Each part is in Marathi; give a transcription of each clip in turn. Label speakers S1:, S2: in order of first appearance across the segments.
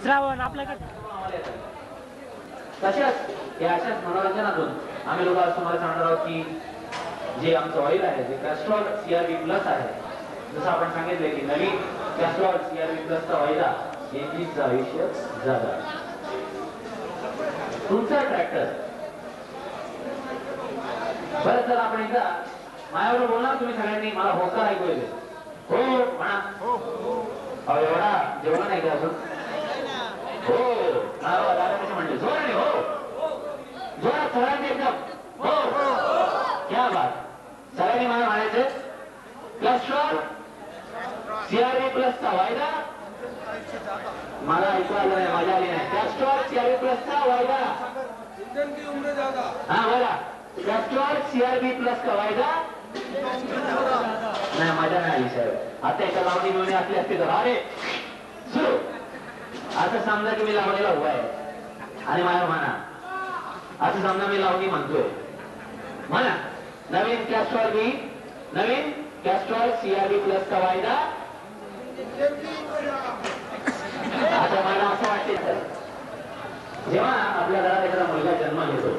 S1: श्रावण आपल्याकडे
S2: तशाच या अशाच मनोरंजनातून आम्ही लोक आज तुम्हाला सांगणार आहोत की जे आमचं ऑइल आहे जे कॅस्ट्रॉल CRB प्लस आहे, जसं आपण सांगितले की नवीन कॅस्ट्रॉल CRB प्लसचा वायदा इंजिनचं आयुष्य जागा. तुमचा ट्रॅक्टर बरं, तर आपण एकदा माझ्याबरोबर बोलणार तुम्ही सगळ्यांनी, मला होकार ऐकू येईल. हो म्हणा. अहो एवढा जेवढा नाही का अजून? हो दादा कसे म्हणले जोराने? हो जोरात सगळ्यांनी एकदम हो. क्या बात. सगळ्यांनी मला म्हणायचे कॅस्ट्रॉल CRB प्लसचा वायदा. मला ऐकू आलं नाही, मजा आली नाही. कॅस्ट्रॉल CRB प्लसचा वायदा. हा बघा, कॅस्ट्रॉल CRB प्लस का वायदा नाही. मजा नाही आली साहेब. आता एका लावणी मिळून असली असते तर अरे सुरू. असं समजा की मी लावणीला उभा आहे आणि माझ्या म्हणा, असं समजा मी लावणी म्हणतोय म्हणा. नवीन कॅस्ट्रॉल CRB प्लस का वायदा. आता मला असं वाटते सर, जेव्हा आपल्या घरात एखादा मुलगा जन्म घेतो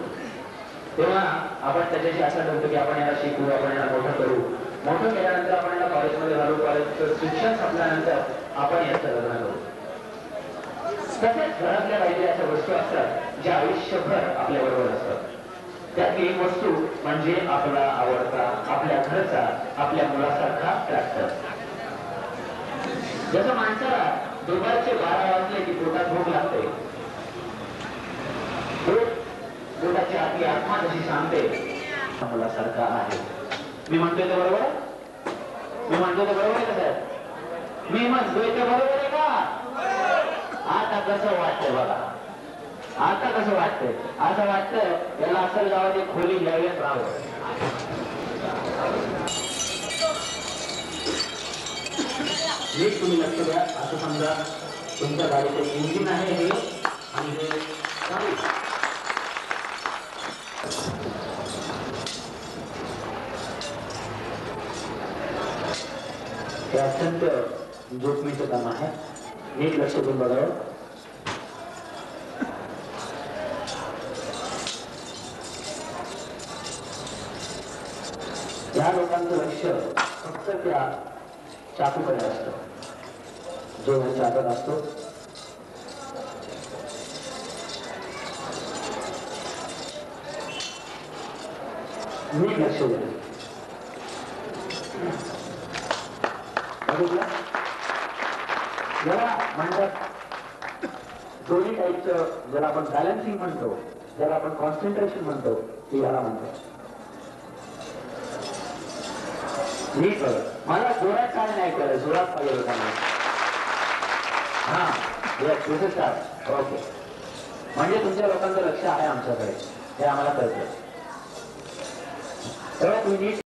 S2: तेव्हा आपण त्याच्याशी असं ठरतो की आपण याला शिकवू, आपण याला मोठं करू. मोठं केल्यानंतर आपण याला कॉलेजमध्ये घालू, कॉलेजचं शिक्षण संपल्यानंतर आपण याचं लग्न करू. तसेच घरातल्या काही अशा वस्तू असतात ज्या आयुष्यभर आपल्या बरोबर असतात. त्यातली एक वस्तू म्हणजे आपला आवडता, आपल्या घरचा, आपल्या मुलासारखा ट्रॅक्टर. जसं माणसाला दुपारचे 12 वाजले की पोटात भूक लागते, पोटाची आपली आत्मा जशी सांगते मुलासारखा आहे. मी म्हणतोय ते बरोबर? मी म्हणतोय ते बरोबर आहे का साहेब? मी म्हणतोय ते बरोबर आहे का? आता कसं वाटतंय बघा, आता कसं वाटतंय? असं वाटतंय याला असं गावात एक खोली घ्यावी राहावं. नीट तुम्ही लक्ष द्या. असं समजा तुमच्या गाडीचं इंजिन आहे हे आणि हे चालू. हे अत्यंत जोखमीचं काम आहे. नीट लक्ष देऊन बघावं. या लोकांचं लक्ष फक्त त्या चाकूकडे असतं जो ह्याच्या हातात असतो. नीट लक्ष द्या. याला म्हणतात दोन्ही टाईपचं, ज्याला आपण बॅलन्सिंग म्हणतो, ज्याला आपण कॉन्सन्ट्रेशन म्हणतो, ते याला म्हणतात. नीट मला जोरात काय नाही कळलं, जोरात पाहिजे लोकांना. हा ओके, म्हणजे तुमच्या लोकांचं लक्ष आहे आमच्याकडे, हे आम्हाला कळतं. तेव्हा तुम्ही नीट